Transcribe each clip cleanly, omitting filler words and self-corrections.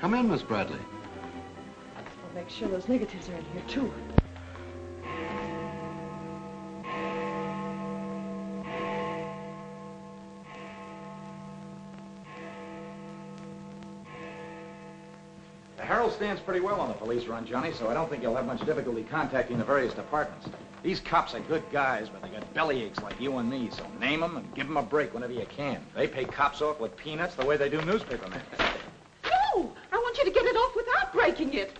Come in, Miss Bradley. I'll make sure those negatives are in here, too. The Herald stands pretty well on the police run, Johnny, so I don't think you'll have much difficulty contacting the various departments. These cops are good guys, but they got bellyaches like you and me, so name them and give them a break whenever you can. They pay cops off with peanuts the way they do newspapermen. No! I want you to get it off without breaking it.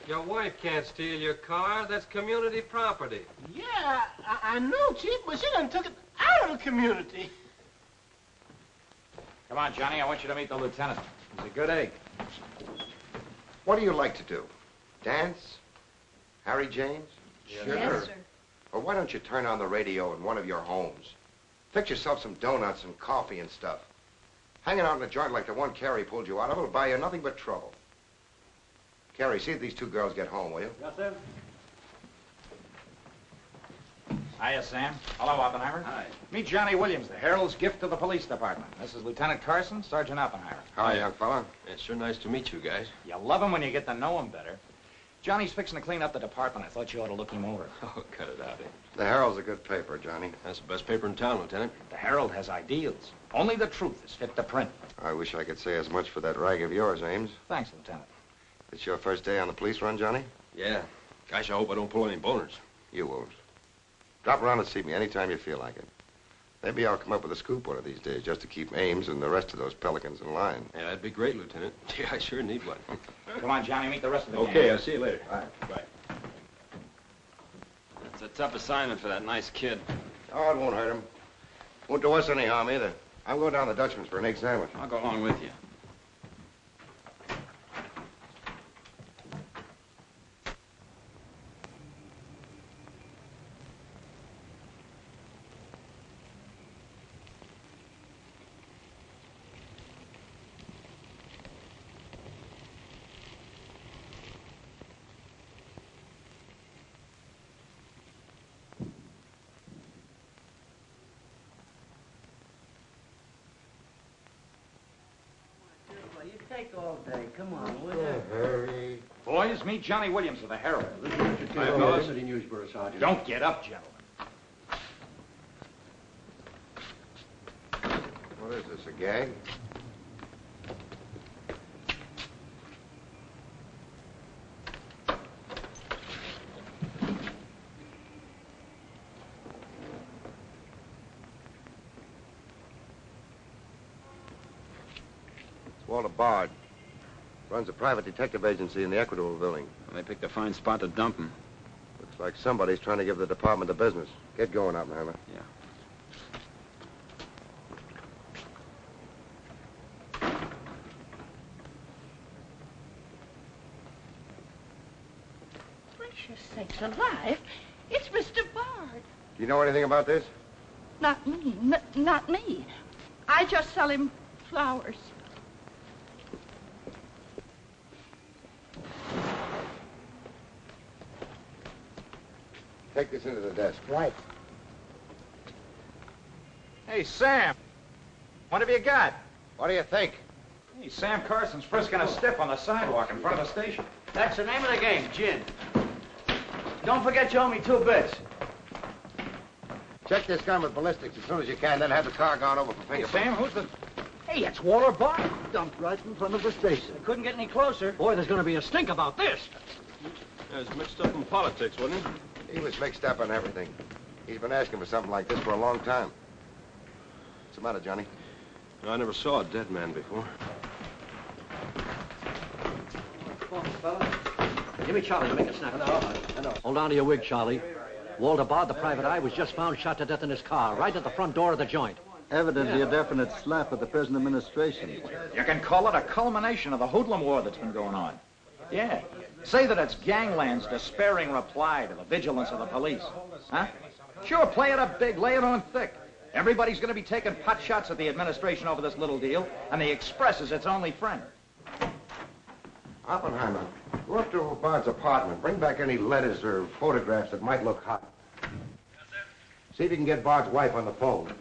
Your wife can't steal your car. That's community property. Yeah, I know, Chief, but she done took it out of the community. Come on, Johnny, I want you to meet the lieutenant. He's a good egg. What do you like to do? Dance? Harry James? Sure. Yes, sir. Or why don't you turn on the radio in one of your homes? Fix yourself some donuts and coffee and stuff. Hanging out in a joint like the one Carrie pulled you out of will buy you nothing but trouble. Carrie, see if these two girls get home, will you? Yes, sir. Hiya, Sam. Hello, Oppenheimer. Hi. Meet Johnny Williams, the Herald's gift to the police department. This is Lieutenant Carson, Sergeant Oppenheimer. Hi, young fella. It's sure nice to meet you guys. You love him when you get to know him better. Johnny's fixing to clean up the department. I thought you ought to look him over. Oh, cut it out, eh? The Herald's a good paper, Johnny. That's the best paper in town, Lieutenant. The Herald has ideals. Only the truth is fit to print. I wish I could say as much for that rag of yours, Ames. Thanks, Lieutenant. It's your first day on the police run, Johnny? Yeah. Gosh, I hope I don't pull any boners. You won't. Drop around and see me anytime you feel like it. Maybe I'll come up with a scoop one of these days just to keep Ames and the rest of those pelicans in line. Yeah, that'd be great, Lieutenant. Yeah, I sure need one. Come on, Johnny, meet the rest of the gang. Okay, I'll see you later. All right. Bye. It's a tough assignment for that nice kid. Oh, it won't hurt him. Won't do us any harm either. I'm going down to the Dutchman's for an egg sandwich. I'll go along with you. Take all day. Come on, will you? Hurry. Boys, meet Johnny Williams of the Herald. Hi, fellas. City Newsboro, Sergeant. Don't get up, gentlemen. What is this, a gag? Walter Bard. Runs a private detective agency in the Equitable building. Well, they picked a fine spot to dump him. Looks like somebody's trying to give the department the business. Get going, Oppenheimer. Yeah. Gracious sakes alive. It's Mr. Bard. Do you know anything about this? Not me. Not me. I just sell him flowers. Take this into the desk. Right. Hey, Sam. What have you got? What do you think? Hey, Sam Carson's frisking a stiff on the sidewalk in front of the station. That's the name of the game, gin. Don't forget you owe me 2 bits. Check this gun with ballistics as soon as you can, then have the car gone over for Hey, fingerprints. Sam, who's the... Hey, it's Walter Bard. Dumped right in front of the station. Couldn't get any closer. Boy, there's going to be a stink about this. Yeah, he's mixed up in politics, wasn't he? He was mixed up on everything. He's been asking for something like this for a long time. What's the matter, Johnny? I never saw a dead man before. Give me Charlie to make a snap. Hold on to your wig, Charlie. Walter Bard, the private eye, was just found shot to death in his car, right at the front door of the joint. Evidently a definite slap at the present administration. You can call it a culmination of the hoodlum war that's been going on. Yeah. Say that it's gangland's despairing reply to the vigilance of the police. Huh? Sure, play it up big, lay it on thick. Everybody's going to be taking pot shots at the administration over this little deal, and the Express is its only friend. Oppenheimer, go up to Bard's apartment. Bring back any letters or photographs that might look hot. Yes, sir. See if you can get Bard's wife on the phone.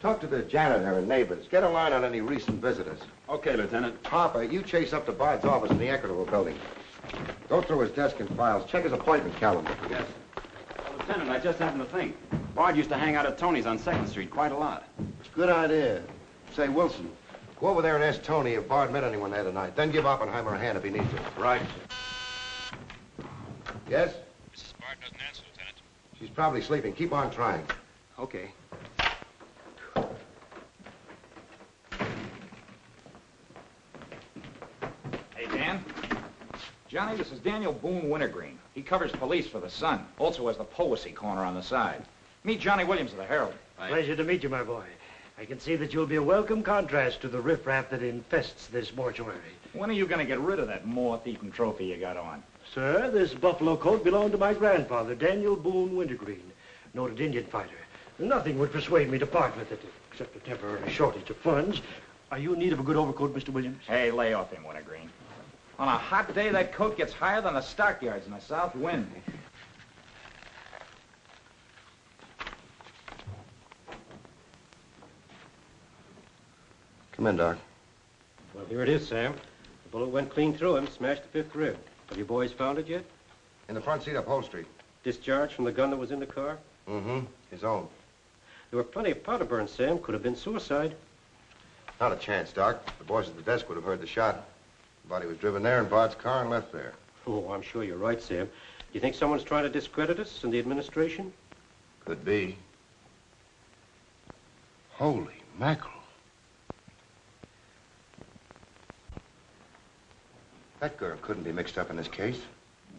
Talk to the janitor and neighbors. Get a line on any recent visitors. Okay, Lieutenant. Harper, you chase up to Bard's office in the Equitable building. Go through his desk and files. Check his appointment calendar. Yes. Lieutenant, I just happened to think. Bard used to hang out at Tony's on 2nd Street quite a lot. Good idea. Say, Wilson, go over there and ask Tony if Bard met anyone there tonight. Then give Oppenheimer a hand if he needs it. Right. Yes? Mrs. Bard doesn't answer, Lieutenant. She's probably sleeping. Keep on trying. Okay. Hey, Dan. Johnny, this is Daniel Boone Wintergreen. He covers police for the Sun. Also has the Poesy Corner on the side. Meet Johnny Williams of the Herald. Pleasure to meet you, my boy. I can see that you'll be a welcome contrast to the riffraff that infests this mortuary. When are you going to get rid of that moth-eaten trophy you got on? Sir, this buffalo coat belonged to my grandfather, Daniel Boone Wintergreen, noted Indian fighter. Nothing would persuade me to part with it, except a temporary shortage of funds. Are you in need of a good overcoat, Mr. Williams? Hey, lay off him, Wintergreen. On a hot day, that coat gets higher than the stockyards in a south wind. Come in, Doc. Well, here it is, Sam. The bullet went clean through him, smashed the 5th rib. Have you boys found it yet? In the front seat upholstery. Discharged from the gun that was in the car? Mm-hmm. His own. There were plenty of powder burns, Sam. Could have been suicide. Not a chance, Doc. The boys at the desk would have heard the shot. The body was driven there in Bard's car and left there. Oh, I'm sure you're right, Sam. Do you think someone's trying to discredit us in the administration? Could be. Holy mackerel. That girl couldn't be mixed up in this case.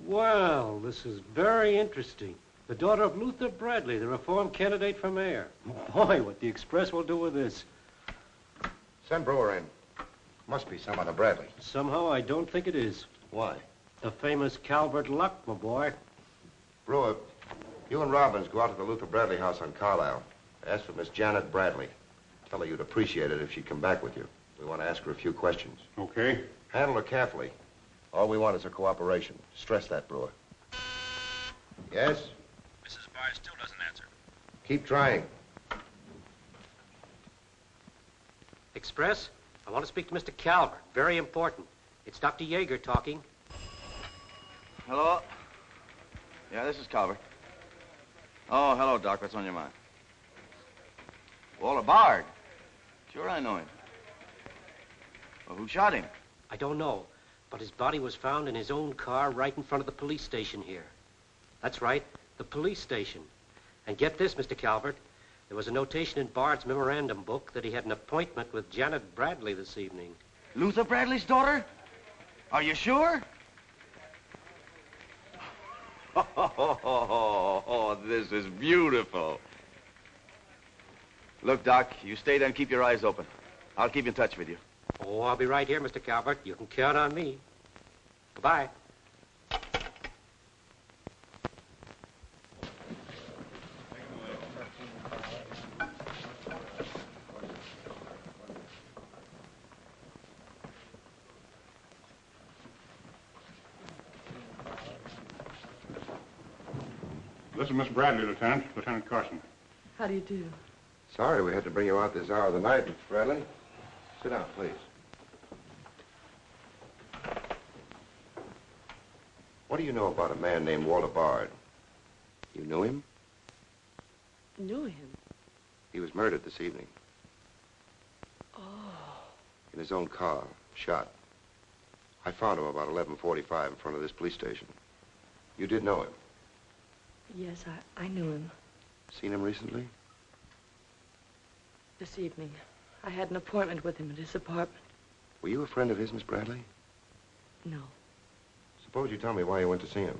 Well, this is very interesting. The daughter of Luther Bradley, the reform candidate for mayor. Boy, what the Express will do with this. Send Brewer in. Must be some other Bradley. Somehow, I don't think it is. Why? The famous Calvert Luck, my boy. Brewer, you and Robbins go out to the Luther Bradley house on Carlisle. Ask for Miss Janet Bradley. Tell her you'd appreciate it if she'd come back with you. We want to ask her a few questions. Okay. Handle her carefully. All we want is her cooperation. Stress that, Brewer. Yes? Mrs. Bard still doesn't answer. Keep trying. Express, I want to speak to Mr. Calvert. Very important. It's Dr. Yeager talking. Hello? Yeah, this is Calvert. Oh, hello, Doc. What's on your mind? Walter Bard. Sure, I know him. Well, who shot him? I don't know, but his body was found in his own car right in front of the police station here. That's right, the police station. And get this, Mr. Calvert, there was a notation in Bard's memorandum book that he had an appointment with Janet Bradley this evening. Luther Bradley's daughter? Are you sure? Oh, this is beautiful. Look, Doc, you stay there and keep your eyes open. I'll keep in touch with you. Oh, I'll be right here, Mr. Calvert. You can count on me. Goodbye. This is Miss Bradley, Lieutenant. Lieutenant Carson. How do you do? Sorry we had to bring you out this hour of the night, Miss Bradley. Sit down, please. What do you know about a man named Walter Bard? You knew him? Knew him? He was murdered this evening. Oh. In his own car, shot. I found him about 11:45 in front of this police station. You did know him? Yes, I knew him. Seen him recently? This evening. I had an appointment with him at his apartment. Were you a friend of his, Miss Bradley? No. Suppose you tell me why you went to see him.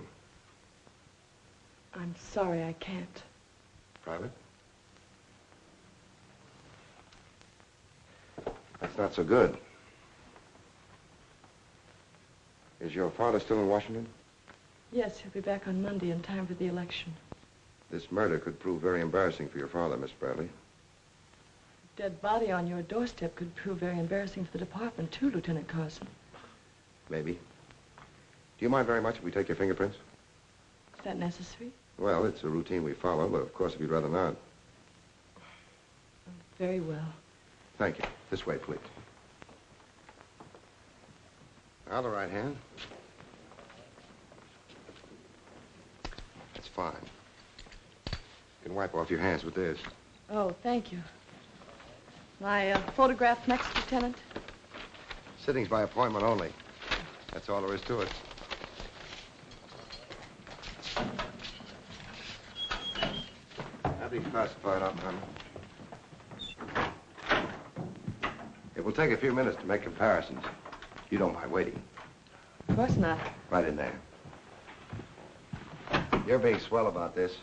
I'm sorry I can't. Private? That's not so good. Is your father still in Washington? Yes, he'll be back on Monday in time for the election. This murder could prove very embarrassing for your father, Miss Bradley. Dead body on your doorstep could prove very embarrassing for the department, too, Lieutenant Carson. Maybe. Do you mind very much if we take your fingerprints? Is that necessary? Well, it's a routine we follow, but of course if you'd rather not. Very well. Thank you. This way, please. Now, the right hand. That's fine. You can wipe off your hands with this. Oh, thank you. My photograph next, Lieutenant? Sittings by appointment only. That's all there is to it. That'll be classified up, honey. It will take a few minutes to make comparisons. You don't mind waiting. Of course not. Right in there. You're being swell about this.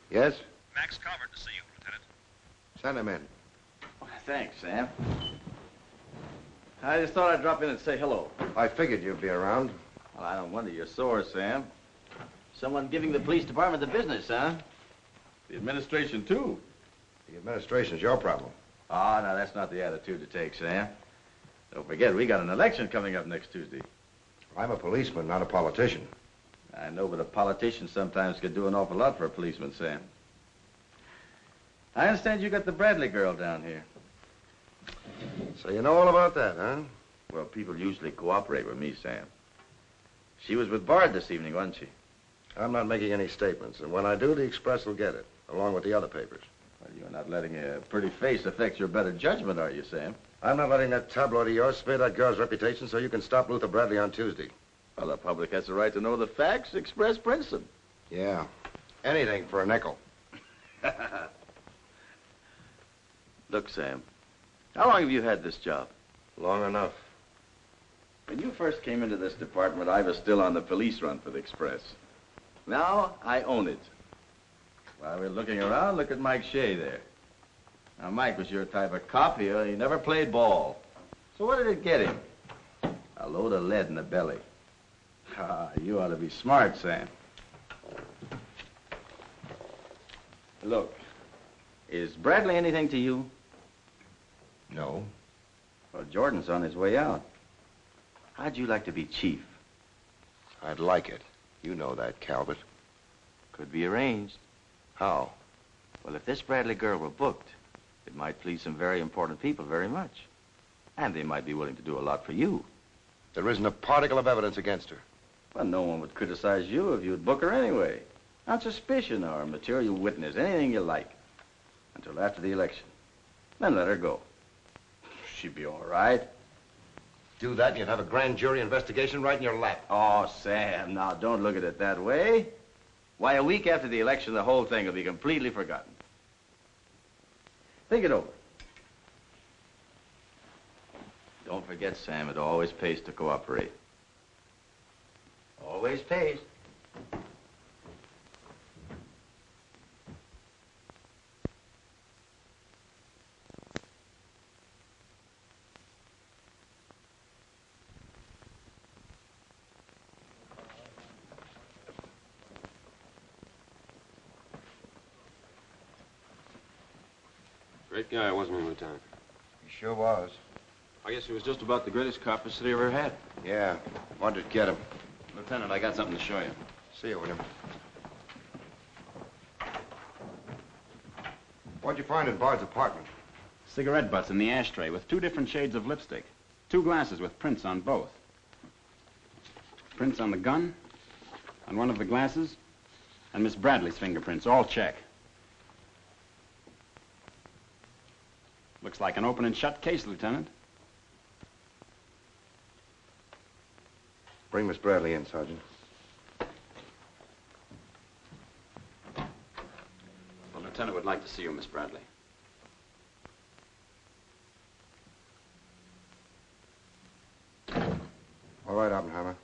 Yes? Max Calvert to see you, Lieutenant. Send him in. Thanks, Sam. I just thought I'd drop in and say hello. I figured you'd be around. Well, I don't wonder you're sore, Sam. Someone giving the police department the business, huh? The administration, too. The administration's your problem. Oh, no, that's not the attitude to take, Sam. Don't forget, we got an election coming up next Tuesday. I'm a policeman, not a politician. I know, but a politician sometimes could do an awful lot for a policeman, Sam. I understand you got the Bradley girl down here. So you know all about that, huh? Well, people usually cooperate with me, Sam. She was with Bard this evening, wasn't she? I'm not making any statements, and when I do, the Express will get it, along with the other papers. Well, you're not letting a pretty face affect your better judgment, are you, Sam? I'm not letting that tabloid of yours smear that girl's reputation so you can stop Luther Bradley on Tuesday. Well, the public has the right to know the facts. Express prints them. Yeah. Anything for a nickel. Look, Sam, how long have you had this job? Long enough. When you first came into this department, I was still on the police run for the Express. Now, I own it. While we're looking around, look at Mike Shea there. Now, Mike was your type of cop here. He never played ball. So what did it get him? A load of lead in the belly. Ah, you ought to be smart, Sam. Look, is Bradley anything to you? No. Well, Jordan's on his way out. How'd you like to be chief? I'd like it. You know that, Calvert. Could be arranged. How? Well, if this Bradley girl were booked, it might please some very important people very much. And they might be willing to do a lot for you. There isn't a particle of evidence against her. Well, no one would criticize you if you'd book her anyway. Not suspicion or material witness, anything you like. Until after the election. Then let her go. She'd be all right. Do that and you'd have a grand jury investigation right in your lap. Oh, Sam, now don't look at it that way. Why, a week after the election, the whole thing will be completely forgotten. Think it over. Don't forget, Sam, it always pays to cooperate. Always pays. Great guy, wasn't he, Lieutenant? He sure was. I guess he was just about the greatest cop the city ever had. Yeah. Wanted to get him. Lieutenant, I got something to show you. See you, William. What'd you find in Bard's apartment? Cigarette butts in the ashtray with 2 different shades of lipstick. 2 glasses with prints on both. Prints on the gun, on one of the glasses, and Miss Bradley's fingerprints, all check. Looks like an open and shut case, Lieutenant. Bring Miss Bradley in, Sergeant. The lieutenant would like to see you, Miss Bradley. All right, Oppenheimer.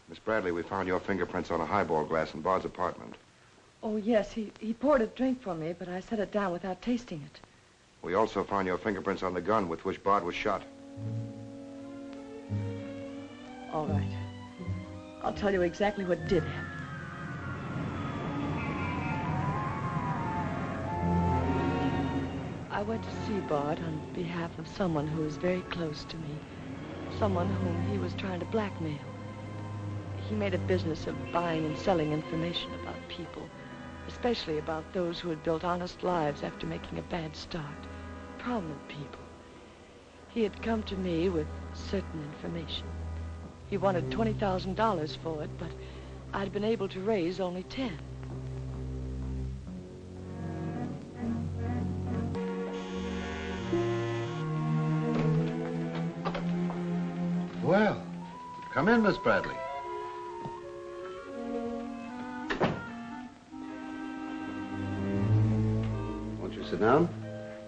Miss Bradley, we found your fingerprints on a highball glass in Bard's apartment. Oh, yes, he poured a drink for me, but I set it down without tasting it. We also found your fingerprints on the gun with which Bard was shot. All right. I'll tell you exactly what did happen. I went to see Bard on behalf of someone who is very close to me. someone whom he was trying to blackmail. He made a business of buying and selling information about people, especially about those who had built honest lives after making a bad start. Prominent people. He had come to me with certain information. He wanted $20,000 for it, but I'd been able to raise only 10. Well, come in, Miss Bradley. Won't you sit down?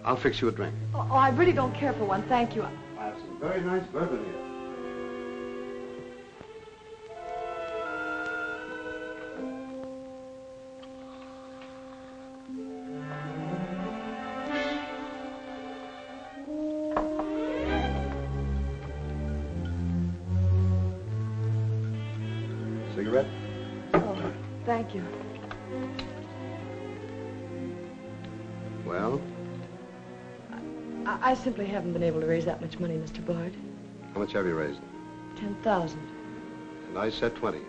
I'll fix you a drink. Oh, I really don't care for one, thank you. I have some very nice bourbon here. Cigarette? Oh, thank you. Well? I simply haven't been able to raise that much money, Mr. Bard. How much have you raised? 10,000. And I said 20.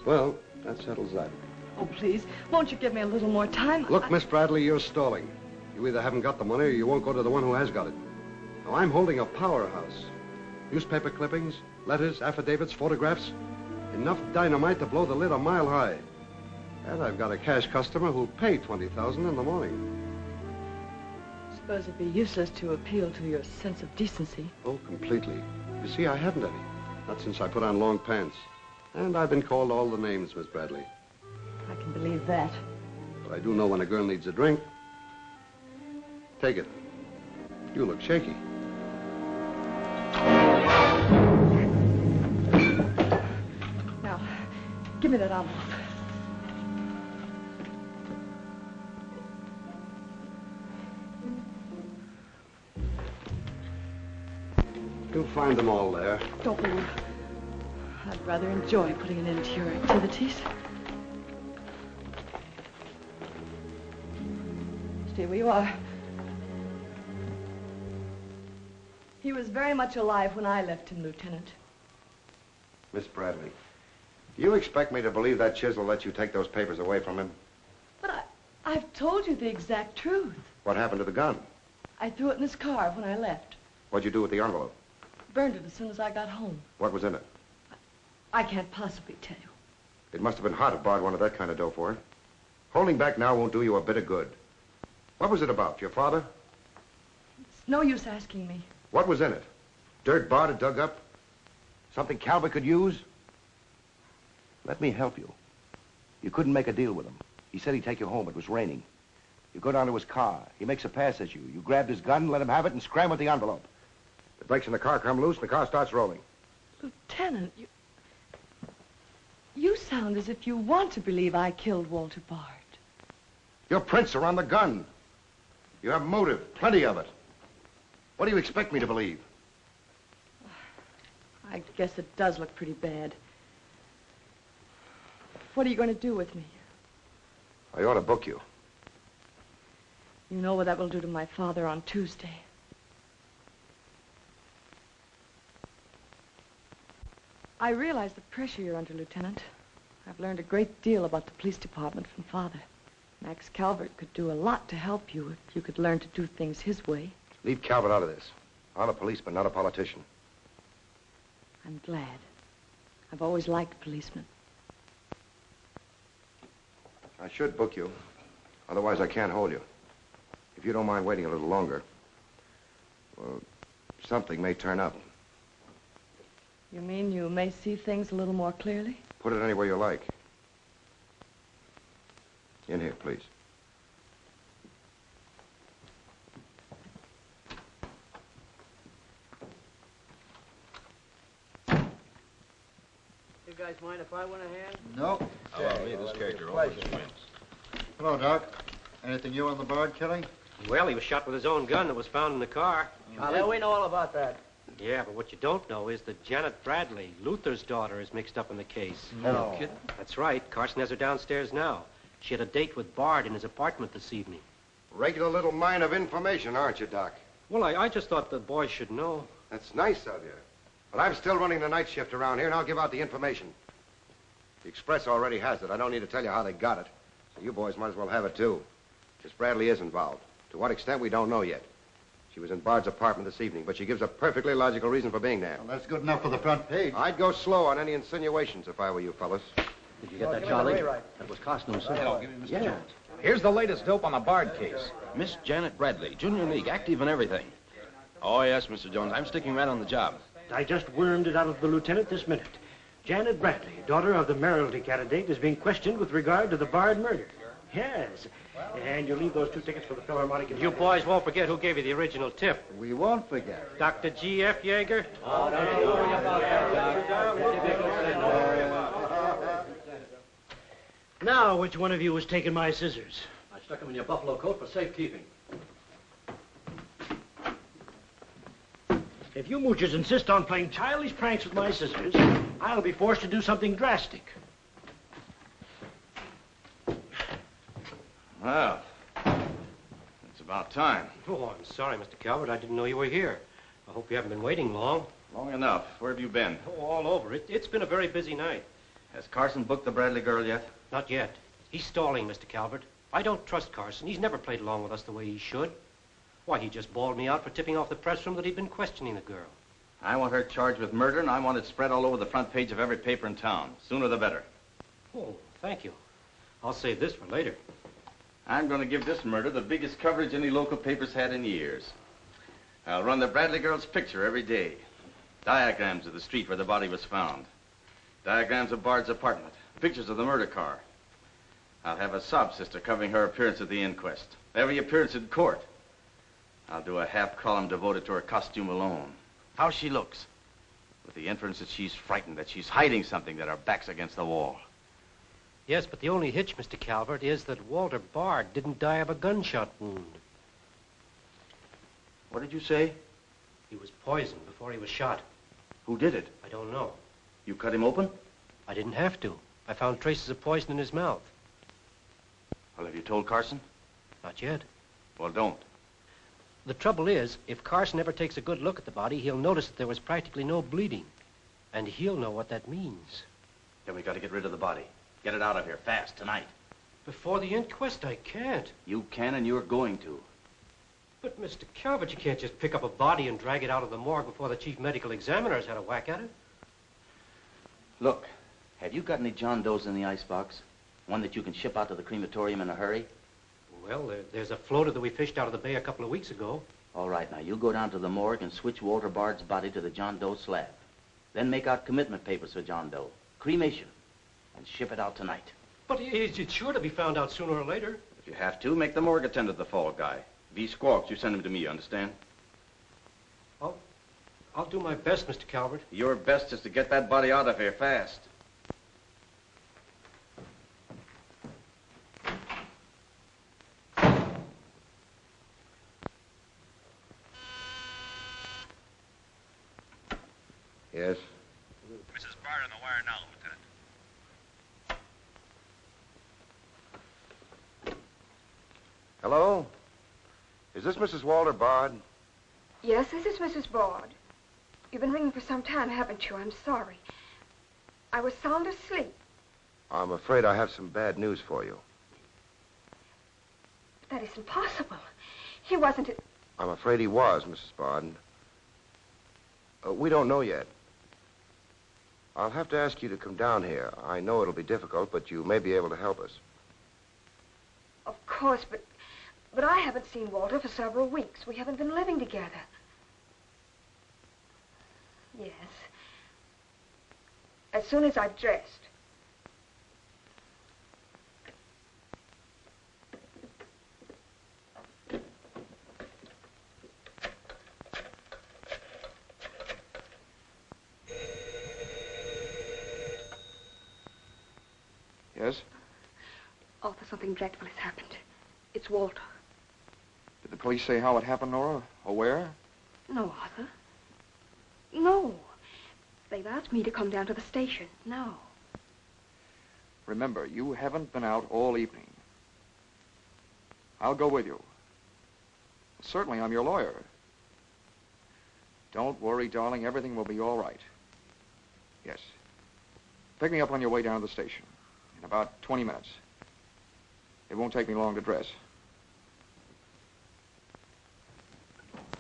Well, that settles that. Oh, please, won't you give me a little more time? Look, Miss Bradley, you're stalling. You either haven't got the money or you won't go to the one who has got it. Now, I'm holding a powerhouse. Newspaper clippings, letters, affidavits, photographs. Enough dynamite to blow the lid a mile high. And I've got a cash customer who'll pay $20,000 in the morning. I suppose it'd be useless to appeal to your sense of decency. Oh, completely. You see, I haven't any. Not since I put on long pants. And I've been called all the names, Miss Bradley. I can believe that. But I do know when a girl needs a drink. Take it. You look shaky. Now, give me that envelope. You'll find them all there. Don't be rude. I'd rather enjoy putting an end to your activities. Stay where you are. He was very much alive when I left him, Lieutenant. Miss Bradley, do you expect me to believe that chisel let you take those papers away from him? But I've told you the exact truth. What happened to the gun? I threw it in his car when I left. What'd you do with the envelope? Burned it as soon as I got home. What was in it? I can't possibly tell you. It must have been hard to borrow one of that kind of dough for it. Holding back now won't do you a bit of good. What was it about? Your father? It's no use asking me. What was in it? Dirt Bard had dug up? Something Calvert could use? Let me help you. You couldn't make a deal with him. He said he'd take you home. It was raining. You go down to his car. He makes a pass at you. You grabbed his gun, let him have it, and scram with the envelope. The brakes in the car come loose, and the car starts rolling. Lieutenant, you sound as if you want to believe I killed Walter Bard. Your prints are on the gun. You have motive, plenty of it. What do you expect me to believe? I guess it does look pretty bad. What are you going to do with me? I ought to book you. You know what that will do to my father on Tuesday. I realize the pressure you're under, Lieutenant. I've learned a great deal about the police department from Father. Max Calvert could do a lot to help you if you could learn to do things his way. Leave Calvert out of this. I'm a policeman, not a politician. I'm glad. I've always liked policemen. I should book you. Otherwise, I can't hold you. If you don't mind waiting a little longer, well, something may turn up. You mean you may see things a little more clearly? Put it anywhere you like. In here, please. You guys mind if I went ahead? No. Hello, me, this character always wins. Hello, Doc. Anything new on the Bard killing? Well, he was shot with his own gun that was found in the car. Yeah, we know all about that. Yeah, but what you don't know is that Janet Bradley, Luther's daughter, is mixed up in the case. No. Kidding? That's right. Carson has her downstairs now. She had a date with Bard in his apartment this evening. Regular little mine of information, aren't you, Doc? Well, I just thought the boys should know. That's nice of you. But I'm still running the night shift around here, and I'll give out the information. The Express already has it. I don't need to tell you how they got it. So you boys might as well have it, too. Miss Bradley is involved. To what extent, we don't know yet. She was in Bard's apartment this evening, but she gives a perfectly logical reason for being there. Well, that's good enough for the front page. I'd go slow on any insinuations if I were you fellas. Did you get that, Charlie? That was Carson who said it. Yeah. Jones. Here's the latest dope on the Bard case. Miss Janet Bradley, Junior League, active in everything. Oh, yes, Mr. Jones. I'm sticking right on the job. I just wormed it out of the lieutenant this minute. Janet Bradley, daughter of the mayoralty candidate, is being questioned with regard to the Bard murder. Yes. And you'll leave those 2 tickets for the Philharmonic. You boys won't forget who gave you the original tip. We won't forget. Dr. G.F. Yeager. Now, which one of you was taking my scissors? I stuck them in your buffalo coat for safekeeping. If you moochers insist on playing childish pranks with my scissors, I'll be forced to do something drastic. Well, it's about time. Oh, I'm sorry, Mr. Calvert. I didn't know you were here. I hope you haven't been waiting long. Long enough. Where have you been? Oh, all over. It's been a very busy night. Has Carson booked the Bradley girl yet? Not yet. He's stalling, Mr. Calvert. I don't trust Carson. He's never played along with us the way he should. Why, he just bawled me out for tipping off the press room that he'd been questioning the girl. I want her charged with murder, and I want it spread all over the front page of every paper in town. Sooner the better. Oh, thank you. I'll save this for later. I'm going to give this murder the biggest coverage any local paper's had in years. I'll run the Bradley girl's picture every day. Diagrams of the street where the body was found. Diagrams of Bard's apartment. Pictures of the murder car. I'll have a sob sister covering her appearance at the inquest. Every appearance in court. I'll do a half column devoted to her costume alone. How she looks. With the inference that she's frightened, that she's hiding something, that her back's against the wall. Yes, but the only hitch, Mr. Calvert, is that Walter Bard didn't die of a gunshot wound. What did you say? He was poisoned before he was shot. Who did it? I don't know. You cut him open? I didn't have to. I found traces of poison in his mouth. Well, have you told Carson? Not yet. Well, don't. The trouble is, if Carson ever takes a good look at the body, he'll notice that there was practically no bleeding. And he'll know what that means. Then we got to get rid of the body. Get it out of here, fast, tonight. Before the inquest, I can't. You can, and you're going to. But, Mr. Calvert, you can't just pick up a body and drag it out of the morgue before the chief medical examiner's had a whack at it. Look, have you got any John Does in the icebox? One that you can ship out to the crematorium in a hurry? Well, there's a floater that we fished out of the bay a couple of weeks ago. All right, now, you go down to the morgue and switch Walter Bard's body to the John Doe slab. Then make out commitment papers for John Doe. Cremation. And ship it out tonight. But it's sure to be found out sooner or later. If you have to, make the morgue attend to the fall guy. If he squawks, you send him to me, you understand? I'll do my best, Mr. Calvert. Your best is to get that body out of here fast. Yes? Mrs. Bard on the wire now, Lieutenant. Hello? Is this Mrs. Walter Bard? Yes, this is Mrs. Bard. You've been ringing for some time, haven't you? I'm sorry. I was sound asleep. I'm afraid I have some bad news for you. That isn't possible. He wasn't... I'm afraid he was, Mrs. Bard. We don't know yet. I'll have to ask you to come down here. I know it'll be difficult, but you may be able to help us. Of course, but I haven't seen Walter for several weeks. We haven't been living together. Yes. As soon as I've dressed. Yes? Arthur, something dreadful has happened. It's Walter. Did the police say how it happened, Nora? Or where? No, Arthur. No. They've asked me to come down to the station. No. Remember, you haven't been out all evening. I'll go with you. Certainly, I'm your lawyer. Don't worry, darling. Everything will be all right. Yes. Pick me up on your way down to the station in about 20 minutes. It won't take me long to dress.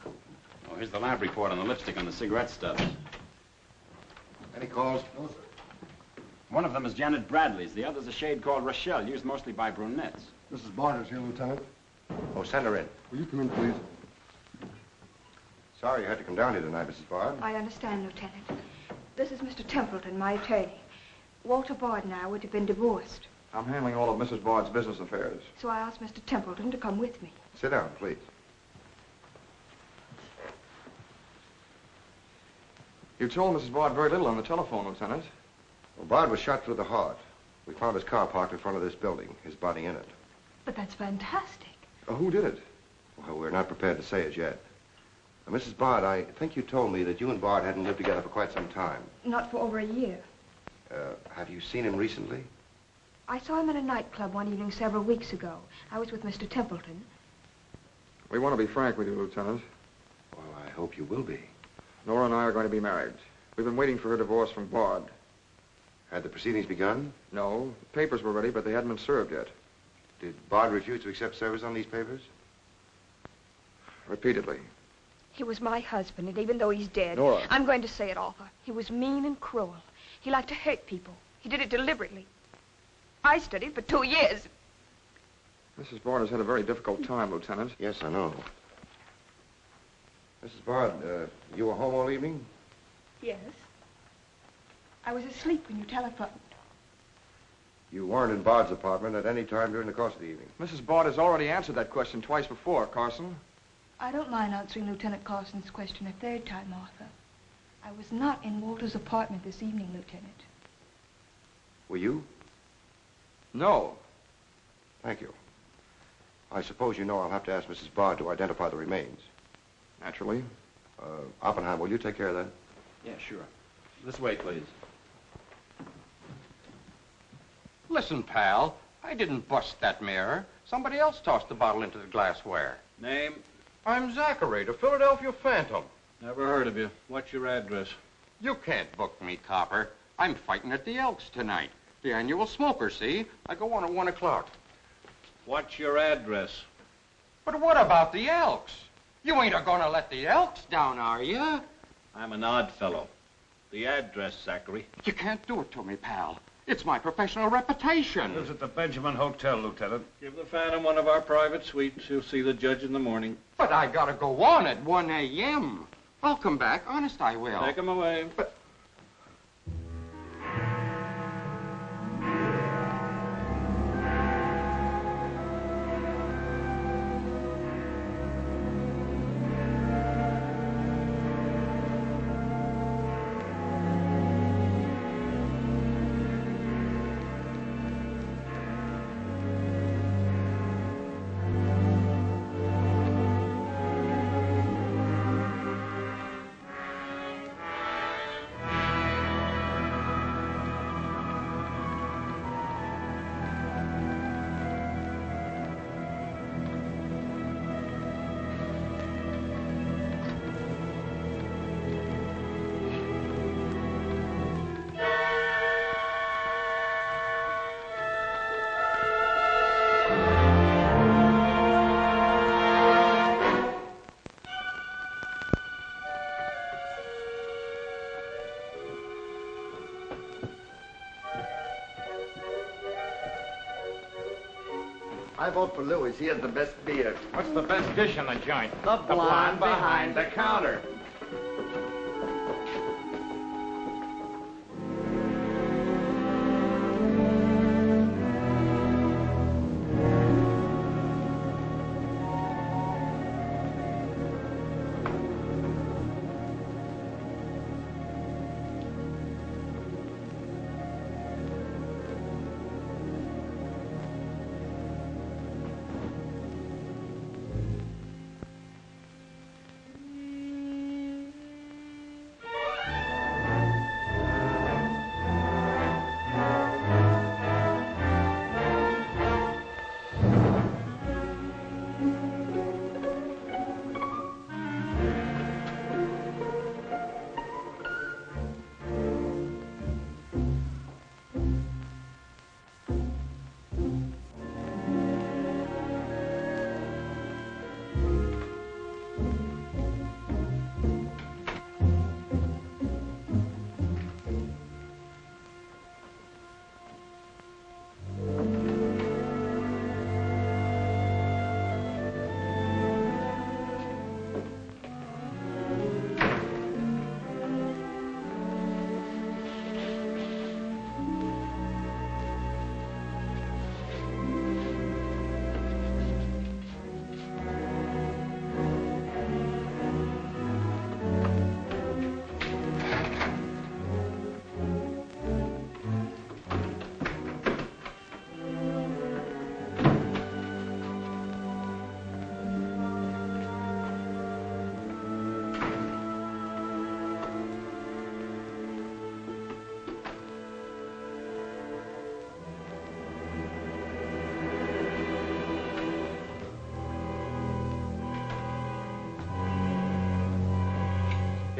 Oh, here's the lab report on the lipstick on the cigarette stubs. Any calls? No, sir. One of them is Janet Bradley's. The other's a shade called Rochelle, used mostly by brunettes. Mrs. Bard is here, Lieutenant. Oh, send her in. Will you come in, please? Sorry you had to come down here tonight, Mrs. Bard. I understand, Lieutenant. This is Mr. Templeton, my attorney. Walter Bard and I would have been divorced. I'm handling all of Mrs. Bard's business affairs. So I asked Mr. Templeton to come with me. Sit down, please. You told Mrs. Bard very little on the telephone, Lieutenant. Well, Bard was shot through the heart. We found his car parked in front of this building, his body in it. But that's fantastic. Who did it? Well, we're not prepared to say it yet. Mrs. Bard, I think you told me that you and Bard hadn't lived together for quite some time. Not for over a year. Have you seen him recently? I saw him at a nightclub one evening several weeks ago. I was with Mr. Templeton. We want to be frank with you, Lieutenant. Well, I hope you will be. Nora and I are going to be married. We've been waiting for her divorce from Bard. Had the proceedings begun? No. The papers were ready, but they hadn't been served yet. Did Bard refuse to accept service on these papers? Repeatedly. He was my husband, and even though he's dead... Nora. I'm going to say it, Arthur. He was mean and cruel. He liked to hurt people. He did it deliberately. I studied for 2 years. Mrs. Bard has had a very difficult time, Lieutenant. Yes, I know. Mrs. Bard, you were home all evening? Yes. I was asleep when you telephoned. You weren't in Bard's apartment at any time during the course of the evening? Mrs. Bard has already answered that question twice before, Carson. I don't mind answering Lieutenant Carson's question a third time, Arthur. I was not in Walter's apartment this evening, Lieutenant. Were you? No. Thank you. I suppose you know I'll have to ask Mrs. Bard to identify the remains. Naturally. Oppenheim, will you take care of that? Yeah, sure. This way, please. Listen, pal, I didn't bust that mirror. Somebody else tossed the bottle into the glassware. Name? I'm Zachary, the Philadelphia Phantom. Never heard of you. What's your address? You can't book me, copper. I'm fighting at the Elks tonight. The annual smoker, see? I go on at 1 o'clock. What's your address? But what about the Elks? You ain't a-gonna let the Elks down, are you? I'm an odd fellow. The address, Zachary. You can't do it to me, pal. It's my professional reputation. Lives at the Benjamin Hotel, Lieutenant. Give the Phantom one of our private suites. He'll see the judge in the morning. But I gotta go on at 1 a.m. I'll come back. Honest, I will. Take him away. But... I vote for Louis. He has the best beer. What's the best dish in the joint? The blonde behind the counter.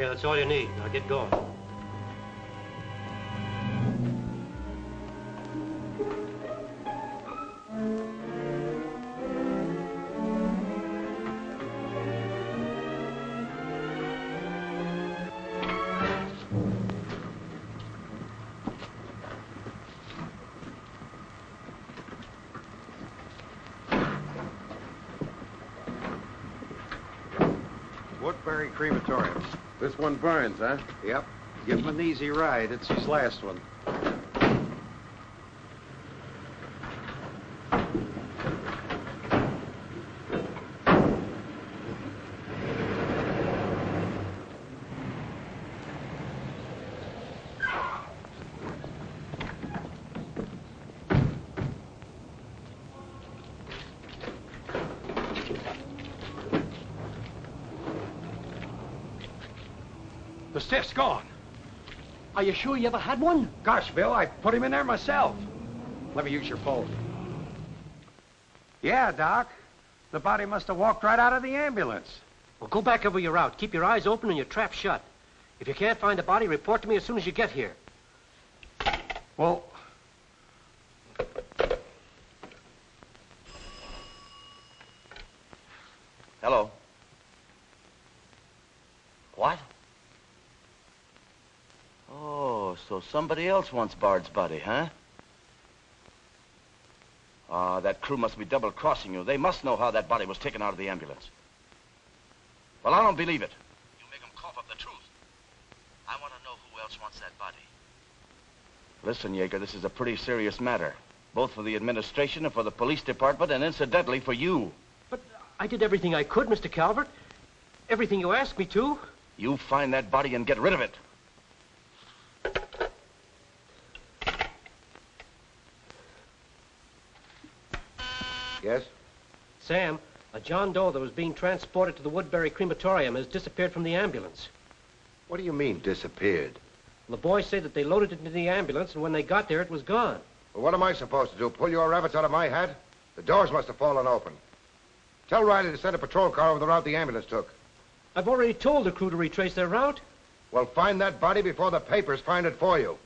that's all you need. Now get going. Woodbury Crematorium. This one burns, huh? Yep. Give him an easy ride. It's his last one. The stiff's gone. Are you sure you ever had one? Gosh, Bill, I put him in there myself. Let me use your phone. Yeah, Doc. The body must have walked right out of the ambulance. Well, go back over your route. Keep your eyes open and your trap shut. If you can't find the body, report to me as soon as you get here. Well... Hello. What? Oh, so somebody else wants Bard's body, huh? Ah, that crew must be double-crossing you. They must know how that body was taken out of the ambulance. Well, I don't believe it. You make them cough up the truth. I want to know who else wants that body. Listen, Yeager, this is a pretty serious matter. Both for the administration and for the police department, and incidentally for you. But I did everything I could, Mr. Calvert. Everything you asked me to. You find that body and get rid of it. Yes? Sam, a John Doe that was being transported to the Woodbury Crematorium has disappeared from the ambulance. What do you mean, disappeared? The boys say that they loaded it into the ambulance, and when they got there, it was gone. Well, what am I supposed to do? Pull your rabbits out of my hat? The doors must have fallen open. Tell Riley to send a patrol car over the route the ambulance took. I've already told the crew to retrace their route. Well, find that body before the papers find it for you.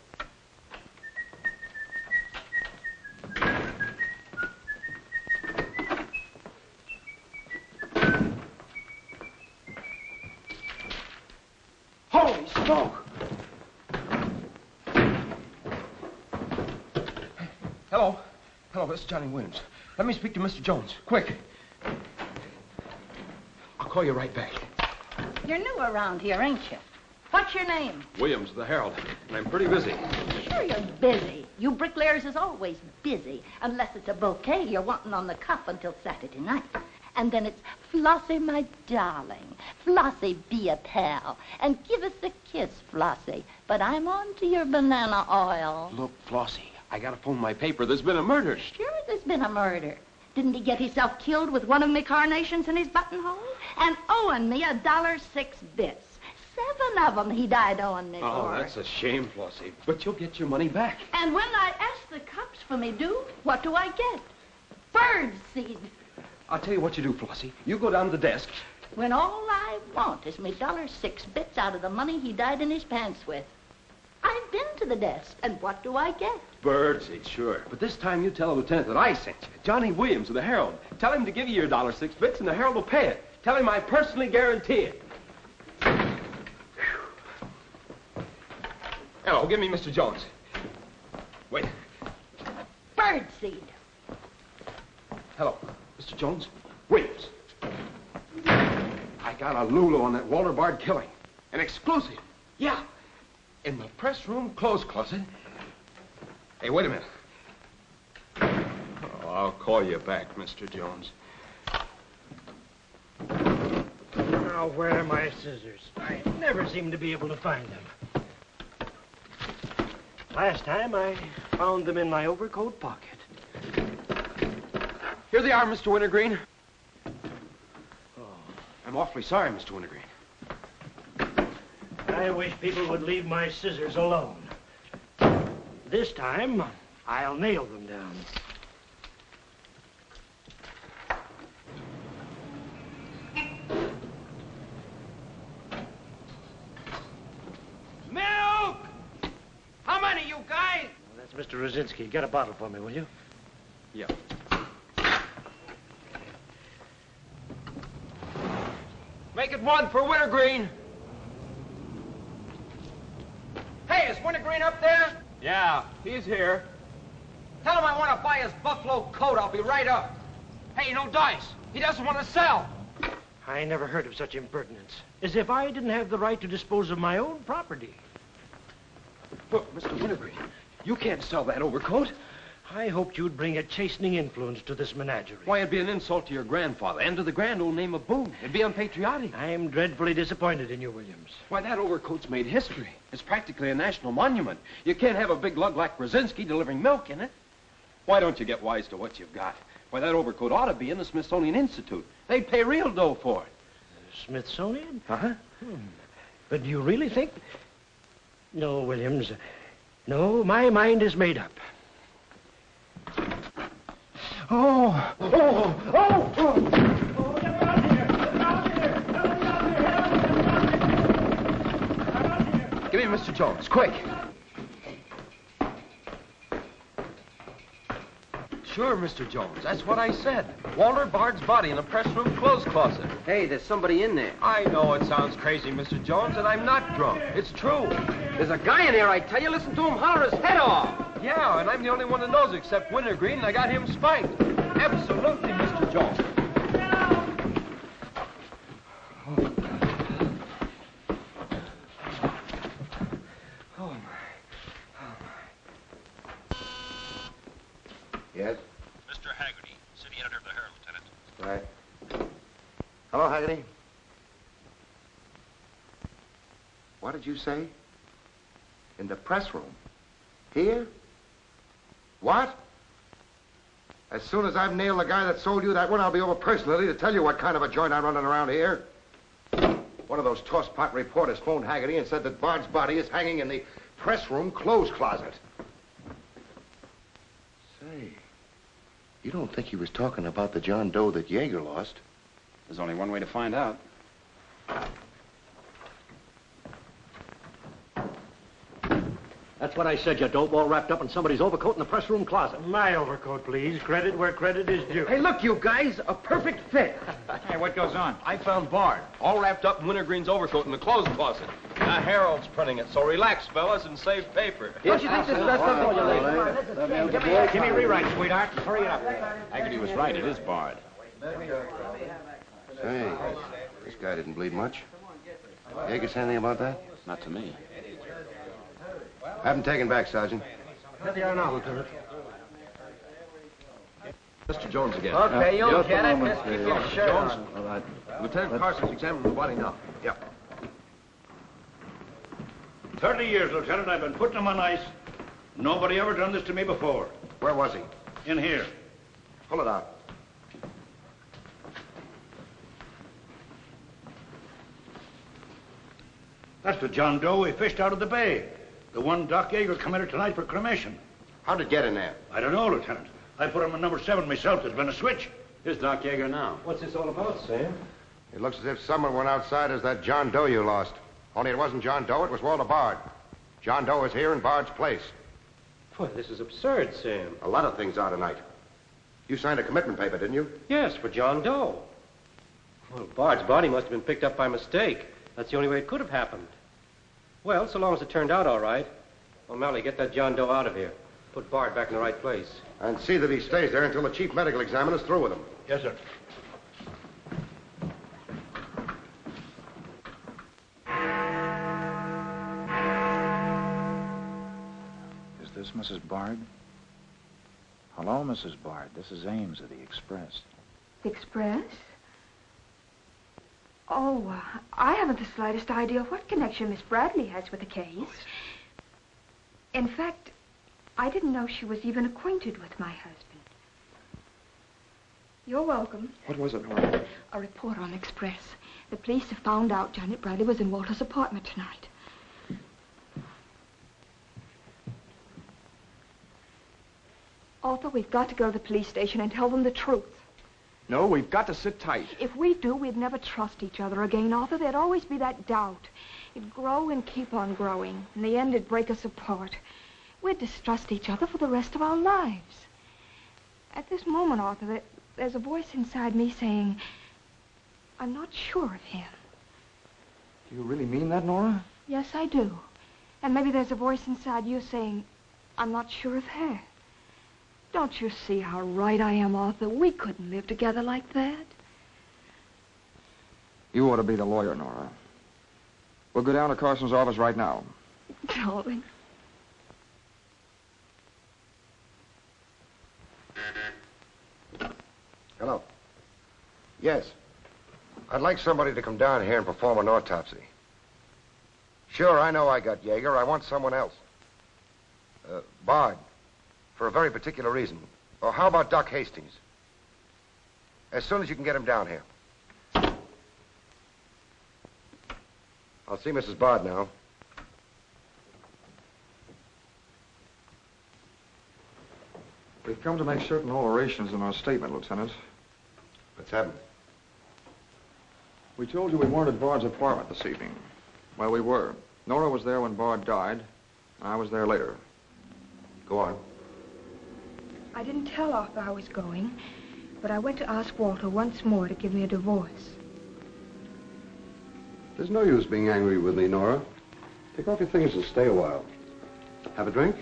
Holy smoke! Hello. Hello, this is Johnny Williams. Let me speak to Mr. Jones. Quick. I'll call you right back. You're new around here, ain't you? What's your name? Williams of the Herald. And I'm pretty busy. Sure you're busy. You bricklayers is always busy. Unless it's a bouquet you're wanting on the cuff until Saturday night. And then it's, Flossie, my darling. Flossie, be a pal. And give us a kiss, Flossie. But I'm on to your banana oil. Look, Flossie, I gotta phone my paper. There's been a murder. Sure there's been a murder. Didn't he get himself killed with one of me carnations in his buttonhole? And owing me $1.06 bits. 7 of them he died owing me Oh, for. that's a shame, Flossie. But you'll get your money back. And when I ask the cops for me due, what do I get? Bird seed. I'll tell you what you do, Flossie. You go down to the desk. When all I want is me $1.06 bits out of the money he died in his pants with. I've been to the desk, and what do I get? Birdseed, sure. But this time you tell the lieutenant that I sent you. Johnny Williams of the Herald. Tell him to give you your $1.06 bits, and the Herald will pay it. Tell him I personally guarantee it. Hello, give me Mr. Jones. Wait. Birdseed. Hello, Mr. Jones. Williams. I got a Lulu on that Walter Bard killing. An exclusive. Yeah. In the press room clothes closet. Hey, wait a minute. Oh, I'll call you back, Mr. Jones. Now, where are my scissors? I never seem to be able to find them. Last time, I found them in my overcoat pocket. Here they are, Mr. Wintergreen. Oh, I'm awfully sorry, Mr. Wintergreen. I wish people would leave my scissors alone. This time, I'll nail them down. Mr. Rosinski, get a bottle for me, will you? Yeah. Make it one for Wintergreen. Hey, is Wintergreen up there? Yeah, he's here. Tell him I want to buy his buffalo coat. I'll be right up. Hey, no dice. He doesn't want to sell. I never heard of such impertinence. As if I didn't have the right to dispose of my own property. Look, Mr. Wintergreen, you can't sell that overcoat. I hoped you'd bring a chastening influence to this menagerie. Why, it'd be an insult to your grandfather and to the grand old name of Boone. It'd be unpatriotic. I'm dreadfully disappointed in you, Williams. Why, that overcoat's made history. It's practically a national monument. You can't have a big lug like Brzezinski delivering milk in it. Why don't you get wise to what you've got? Why, that overcoat ought to be in the Smithsonian Institute. They'd pay real dough for it. Smithsonian? Uh-huh. But do you really think... No, Williams. No, my mind is made up. Oh! Oh! Oh! Oh! Give me Mr. Jones, quick. Sure, Mr. Jones. That's what I said. Walter Bard's body in a press room clothes closet. Hey, there's somebody in there. I know it sounds crazy, Mr. Jones, and I'm not drunk. It's true. There's a guy in there, I tell you. Listen to him holler his head off. Yeah, and I'm the only one that knows except Wintergreen, and I got him spiked. Absolutely, Mr. Jones. Yes? Mr. Haggerty, city editor of the Herald, Lieutenant. Right. Hello, Haggerty. What did you say? In the press room? Here? What? As soon as I've nailed the guy that sold you that one, I'll be over personally to tell you what kind of a joint I'm running around here. One of those tosspot reporters phoned Haggerty and said that Bard's body is hanging in the press room clothes closet. Say, you don't think he was talking about the John Doe that Yeager lost? There's only one way to find out. That's what I said, you dope, all wrapped up in somebody's overcoat in the press room closet. My overcoat, please. Credit where credit is due. Hey, look, you guys, a perfect fit. Hey, what goes on? I found Bard, all wrapped up in Wintergreen's overcoat in the clothes closet. The Herald's printing it, so relax, fellas, and save paper. Don't you think this is best of Give me a rewrite, sweetheart. Hurry it up. Haggerty was right. It is Bard. Say, this guy didn't bleed much. Yeager say anything about that? Not to me. Have him taken back, Sergeant. There they are now, Lieutenant. Mr. Jones again. Okay, you'll just a get it. moment, Just keep your shirt Jones. on. All right. Lieutenant Carson's examining the body now. Yep. 30 years, Lieutenant, I've been putting him on ice. Nobody ever done this to me before. Where was he? In here. Pull it out. That's the John Doe we fished out of the bay. The one Doc Yeager committed tonight for cremation. How'd it get in there? I don't know, Lieutenant. I put him in number 7 myself. There's been a switch. Here's Doc Yeager now. What's this all about, Sam? It looks as if someone went outside as that John Doe you lost. Only it wasn't John Doe, it was Walter Bard. John Doe is here in Bard's place. Boy, this is absurd, Sam. A lot of things are tonight. You signed a commitment paper, didn't you? Yes, for John Doe. Well, Bard's body must have been picked up by mistake. That's the only way it could have happened. Well, so long as it turned out all right. O'Malley, get that John Doe out of here. Put Bard back in the right place. And see that he stays there until the chief medical examiner's through with him. Yes, sir. Is this Mrs. Bard? Hello, Mrs. Bard. This is Ames of the Express. Express? Oh, I haven't the slightest idea what connection Miss Bradley has with the case. In fact, I didn't know she was even acquainted with my husband. You're welcome. What was it, Nora? A report on Express. The police have found out Janet Bradley was in Walter's apartment tonight. Arthur, we've got to go to the police station and tell them the truth. No, we've got to sit tight. If we do, we'd never trust each other again, Arthur. There'd always be that doubt. It'd grow and keep on growing. In the end, it'd break us apart. We'd distrust each other for the rest of our lives. At this moment, Arthur, there's a voice inside me saying, I'm not sure of him. Do you really mean that, Nora? Yes, I do. And maybe there's a voice inside you saying, I'm not sure of her. Don't you see how right I am, Arthur? We couldn't live together like that. You ought to be the lawyer, Nora. We'll go down to Carson's office right now. Darling. Hello. Yes. I'd like somebody to come down here and perform an autopsy. Sure, I know I got Yeager. I want someone else. Bard. For a very particular reason. Or how about Doc Hastings? As soon as you can get him down here. I'll see Mrs. Bard now. We've come to make certain alterations in our statement, Lieutenant. What's happened? We told you we weren't at Bard's apartment this evening. Well, we were. Nora was there when Bard died, and I was there later. Go on. I didn't tell Arthur I was going, but I went to ask Walter once more to give me a divorce. There's no use being angry with me, Nora. Take off your things and stay a while. Have a drink?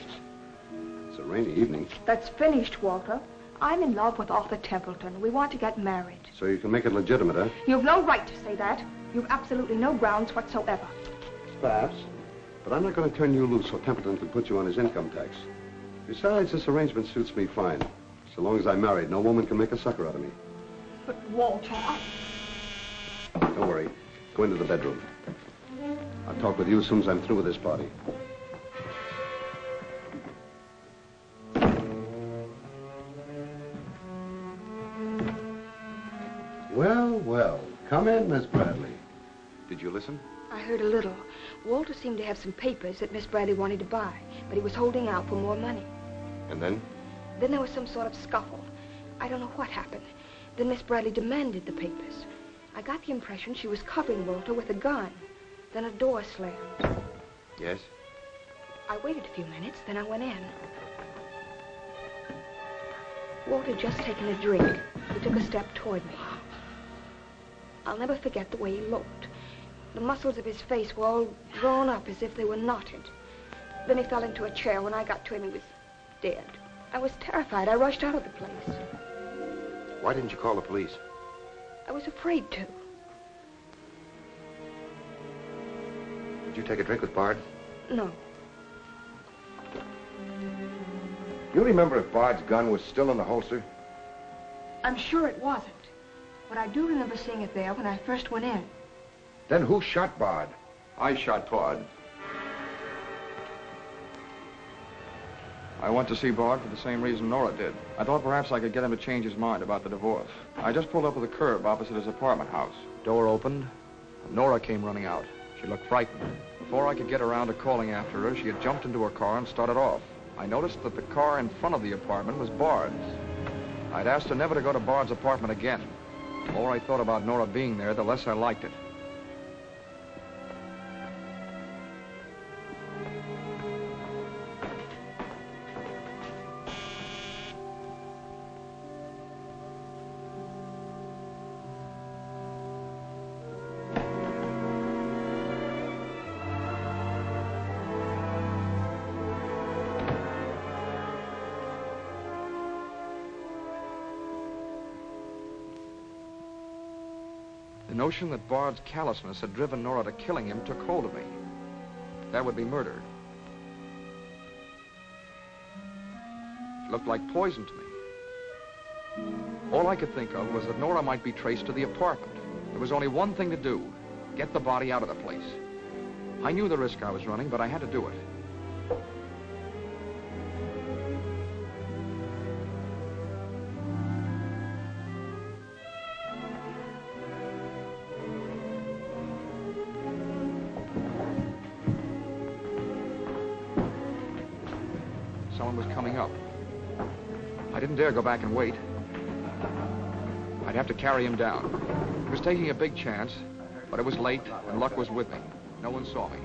It's a rainy evening. That's finished, Walter. I'm in love with Arthur Templeton. We want to get married. So you can make it legitimate, huh? You've no right to say that. You've absolutely no grounds whatsoever. Perhaps. But I'm not going to turn you loose so Templeton can put you on his income tax. Besides, this arrangement suits me fine. So long as I'm married, no woman can make a sucker out of me. But, Walter, Don't worry. Go into the bedroom. I'll talk with you as soon as I'm through with this party. Well, well. Come in, Miss Bradley. Did you listen? I heard a little. Walter seemed to have some papers that Miss Bradley wanted to buy, but he was holding out for more money. And then? Then there was some sort of scuffle. I don't know what happened. Then Miss Bradley demanded the papers. I got the impression she was covering Walter with a gun. Then a door slammed. Yes? I waited a few minutes, then I went in. Walter had just taken a drink. He took a step toward me. I'll never forget the way he looked. The muscles of his face were all drawn up as if they were knotted. Then he fell into a chair. When I got to him, he was dead. I was terrified. I rushed out of the place. Why didn't you call the police? I was afraid to. Did you take a drink with Bard? No. You remember if Bard's gun was still in the holster? I'm sure it wasn't. But I do remember seeing it there when I first went in. Then who shot Bard? I shot Bard. I went to see Bard for the same reason Nora did. I thought perhaps I could get him to change his mind about the divorce. I just pulled up at the curb opposite his apartment house. Door opened, and Nora came running out. She looked frightened. Before I could get around to calling after her, she had jumped into her car and started off. I noticed that the car in front of the apartment was Bard's. I'd asked her never to go to Bard's apartment again. The more I thought about Nora being there, the less I liked it. The notion that Bard's callousness had driven Nora to killing him took hold of me. That would be murder. It looked like poison to me. All I could think of was that Nora might be traced to the apartment. There was only one thing to do: get the body out of the place. I knew the risk I was running, but I had to do it. Someone was coming up. I didn't dare go back and wait. I'd have to carry him down. He was taking a big chance, but it was late and luck was with me. No one saw me.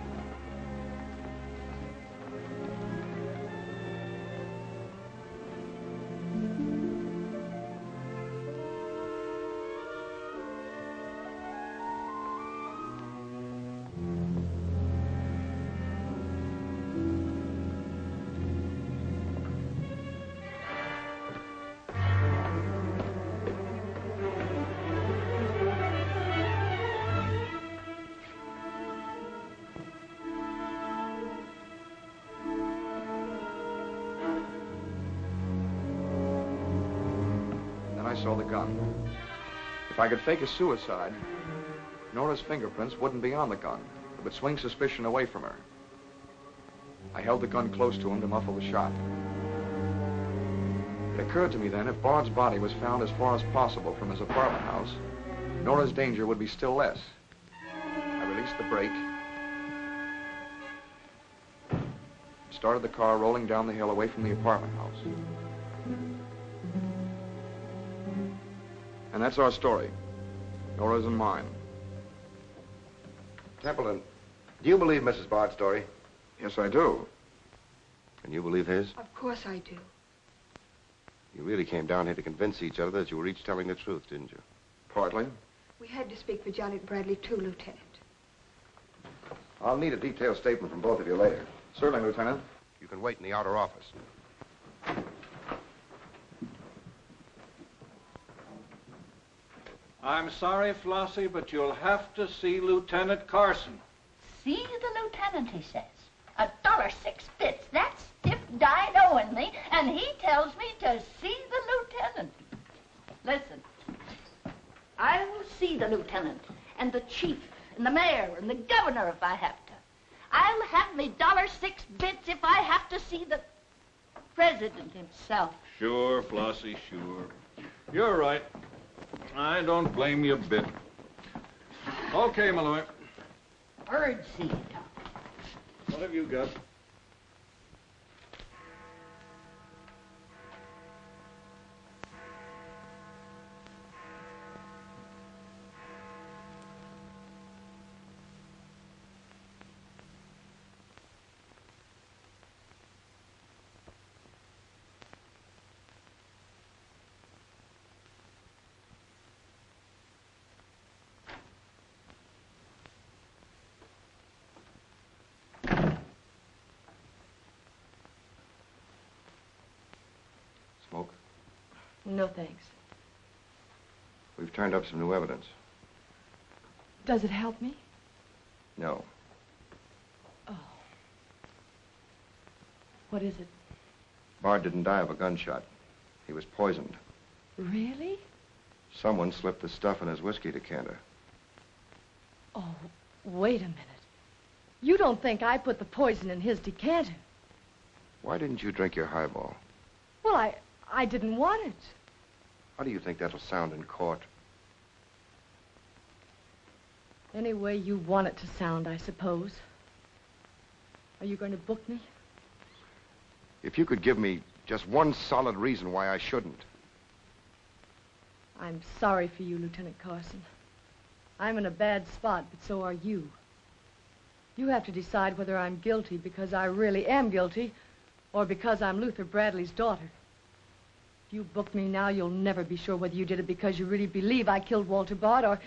saw the gun. If I could fake a suicide, Nora's fingerprints wouldn't be on the gun. It would swing suspicion away from her. I held the gun close to him to muffle the shot. It occurred to me then, if Bard's body was found as far as possible from his apartment house, Nora's danger would be still less. I released the brake, started the car rolling down the hill away from the apartment house. And that's our story. Nora's and mine. Templeton, do you believe Mrs. Bard's story? Yes, I do. And you believe his? Of course I do. You really came down here to convince each other that you were each telling the truth, didn't you? Partly. We had to speak for Janet Bradley, too, Lieutenant. I'll need a detailed statement from both of you later. Certainly, Lieutenant. You can wait in the outer office. I'm sorry, Flossie, but you'll have to see Lieutenant Carson. See the lieutenant, he says. $1.06. That stiff died owing me, and he tells me to see the lieutenant. Listen, I'll see the lieutenant, and the chief, and the mayor, and the governor if I have to. I'll have me $1.06 if I have to see the president himself. Sure, Flossie, sure. You're right. I don't blame you a bit. Okay, Malloy. Birdseed. What have you got? Smoke? No, thanks. We've turned up some new evidence. Does it help me? No. Oh. What is it? Bard didn't die of a gunshot. He was poisoned. Really? Someone slipped the stuff in his whiskey decanter. Oh, wait a minute. You don't think I put the poison in his decanter? Why didn't you drink your highball? Well, I didn't want it. How do you think that'll sound in court? Any way you want it to sound, I suppose. Are you going to book me? If you could give me just one solid reason why I shouldn't. I'm sorry for you, Lieutenant Carson. I'm in a bad spot, but so are you. You have to decide whether I'm guilty because I really am guilty or because I'm Luther Bradley's daughter. If you book me now, you'll never be sure whether you did it because you really believe I killed Walter Bard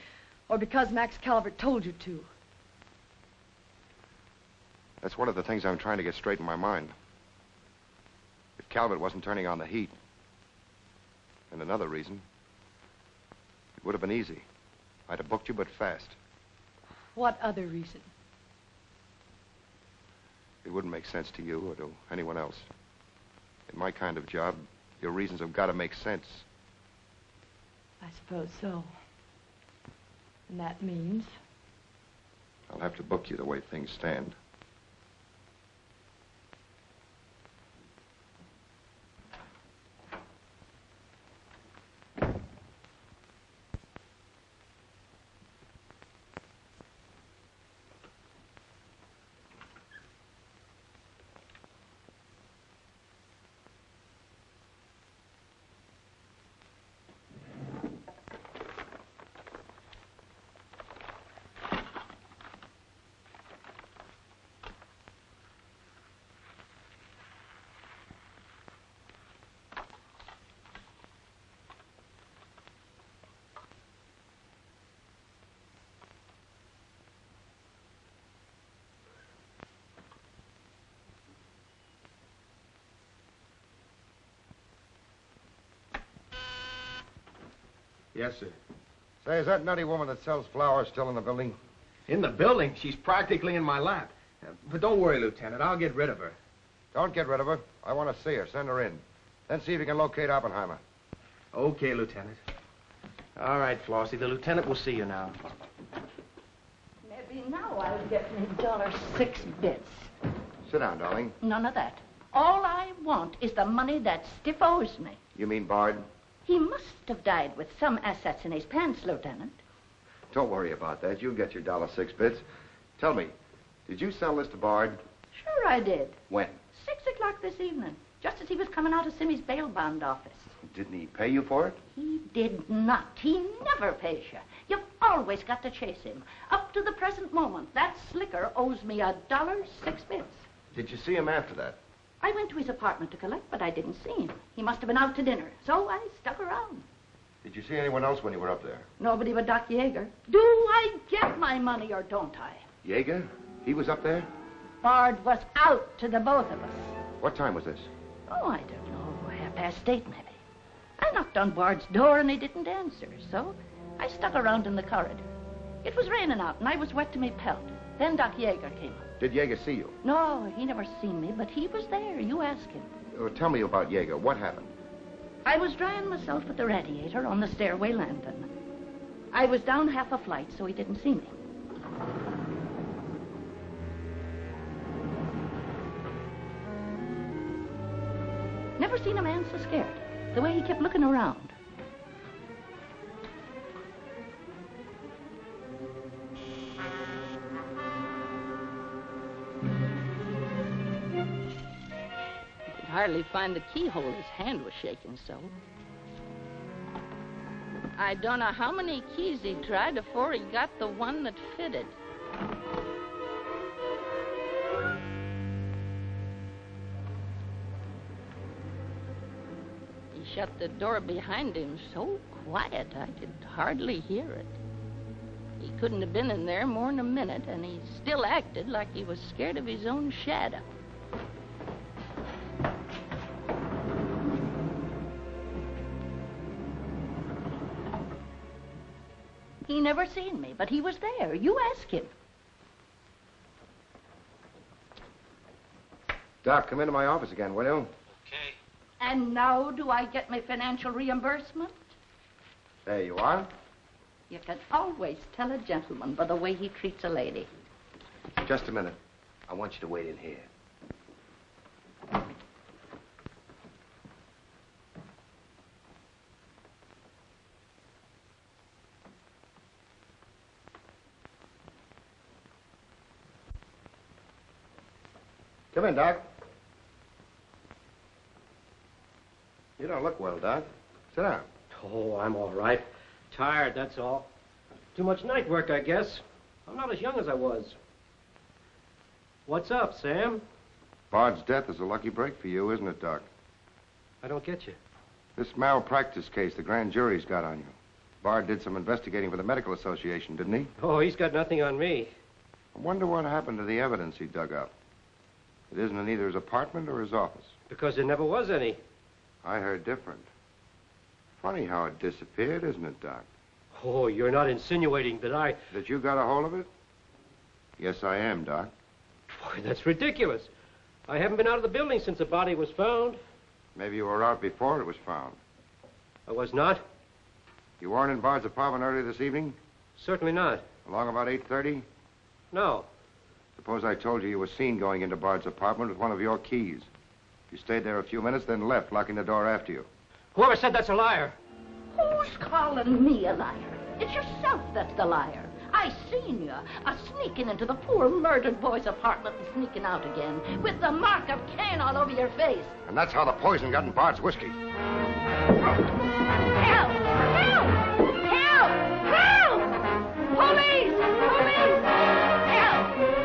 or because Max Calvert told you to. That's one of the things I'm trying to get straight in my mind. If Calvert wasn't turning on the heat, and another reason, it would have been easy. I'd have booked you, but fast. What other reason? It wouldn't make sense to you or to anyone else. In my kind of job, your reasons have got to make sense. I suppose so. And that means? I'll have to book you the way things stand. Yes, sir. Say, is that nutty woman that sells flowers still in the building? In the building? She's practically in my lap. But don't worry, Lieutenant. I'll get rid of her. Don't get rid of her. I want to see her. Send her in. Then see if you can locate Oppenheimer. Okay, Lieutenant. All right, Flossie. The lieutenant will see you now. Maybe now I'll get me $6. Sit down, darling. None of that. All I want is the money that Stiff owes me. You mean Bard? He must have died with some assets in his pants, Lieutenant. Don't worry about that. You'll get your $6. Tell me, did you sell this to Bard? Sure I did. When? 6 o'clock this evening, just as he was coming out of Simmy's bail bond office. Didn't he pay you for it? He did not. He never pays you. You've always got to chase him. Up to the present moment, that slicker owes me $6. Did you see him after that? I went to his apartment to collect, but I didn't see him. He must have been out to dinner, so I stuck around. Did you see anyone else when you were up there? Nobody but Doc Yeager. Do I get my money or don't I? Yeager? He was up there? Bard was out to the both of us. What time was this? Oh, I don't know. 8:30, maybe. I knocked on Bard's door and he didn't answer, so I stuck around in the corridor. It was raining out and I was wet to me pelt. Then Doc Yeager came up. Did Yeager see you? No, he never seen me, but he was there. You ask him. Tell me about Yeager. What happened? I was drying myself at the radiator on the stairway landing. I was down half a flight, so he didn't see me. Never seen a man so scared. The way he kept looking around. Hardly find the keyhole. His hand was shaking so. I don't know how many keys he tried before he got the one that fitted. He shut the door behind him so quiet I could hardly hear it. He couldn't have been in there more than a minute, and he still acted like he was scared of his own shadow. He never seen me, but he was there. You ask him. Doc, come into my office again, will you? Okay. And now do I get my financial reimbursement? There you are. You can always tell a gentleman by the way he treats a lady. Just a minute. I want you to wait in here. Come in, Doc. You don't look well, Doc. Sit down. Oh, I'm all right. Tired, that's all. Too much night work, I guess. I'm not as young as I was. What's up, Sam? Bard's death is a lucky break for you, isn't it, Doc? I don't get you. This malpractice case the grand jury's got on you. Bard did some investigating for the Medical Association, didn't he? Oh, he's got nothing on me. I wonder what happened to the evidence he dug up. It isn't in either his apartment or his office. Because there never was any. I heard different. Funny how it disappeared, isn't it, Doc? Oh, you're not insinuating that That you got a hold of it? Yes, I am, Doc. Boy, that's ridiculous. I haven't been out of the building since the body was found. Maybe you were out before it was found. I was not? You weren't in Bard's apartment earlier this evening? Certainly not. Along about 8:30? No. Suppose I told you you were seen going into Bard's apartment with one of your keys. You stayed there a few minutes, then left, locking the door after you. Whoever said that's a liar? Who's calling me a liar? It's yourself that's the liar. I seen you sneaking into the poor murdered boy's apartment and sneaking out again with the mark of Cain all over your face. And that's how the poison got in Bard's whiskey. Help! Help! Help! Help! Police! Police! Help!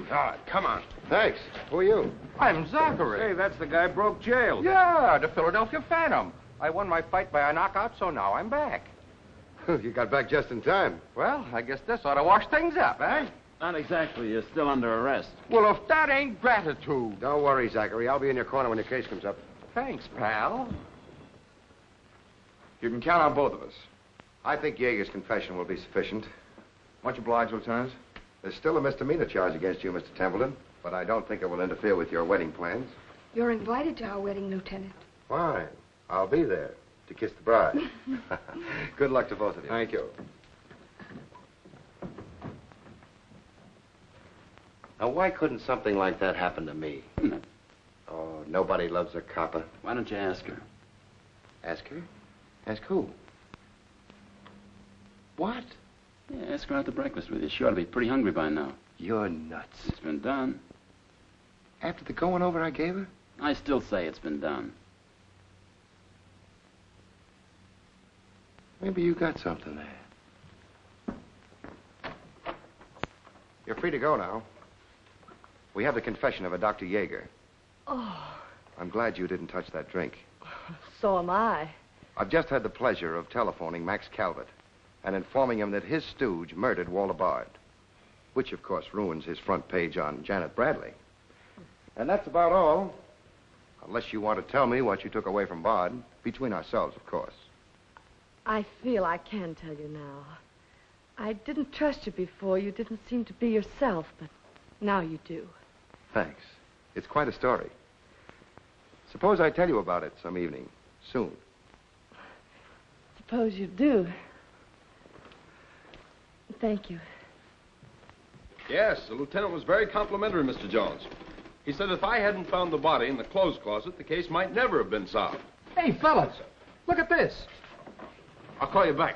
God, come on. Thanks. Who are you? I'm Zachary. Hey, that's the guy broke jail. Yeah, the Philadelphia Phantom. I won my fight by a knockout, so now I'm back. You got back just in time. Well, I guess this ought to wash things up, eh? Not exactly. You're still under arrest. Well, if that ain't gratitude. Don't worry, Zachary. I'll be in your corner when your case comes up. Thanks, pal. You can count on both of us. I think Yeager's confession will be sufficient. Much obliged, Lieutenant. There's still a misdemeanor charge against you, Mr. Templeton, but I don't think it will interfere with your wedding plans. You're invited to our wedding, Lieutenant. Fine. I'll be there to kiss the bride. Good luck to both of you. Thank you. Now, why couldn't something like that happen to me? Oh, nobody loves a copper. Why don't you ask her? Ask her? Ask who? What? Yeah, ask her out to breakfast with you. She ought to be pretty hungry by now. You're nuts. It's been done. After the going over I gave her? I still say it's been done. Maybe you got something there. You're free to go now. We have the confession of a Dr. Yeager. Oh, I'm glad you didn't touch that drink. so am I. I've just had the pleasure of telephoning Max Calvert and informing him that his stooge murdered Walter Bard, which, of course, ruins his front page on Janet Bradley. And that's about all, unless you want to tell me what you took away from Bard, between ourselves, of course. I feel I can tell you now. I didn't trust you before. You didn't seem to be yourself, but now you do. Thanks. It's quite a story. Suppose I tell you about it some evening, soon. Suppose you do. Thank you. Yes, the lieutenant was very complimentary, Mr. Jones. He said if I hadn't found the body in the clothes closet, the case might never have been solved. Hey, fellas, look at this. I'll call you back.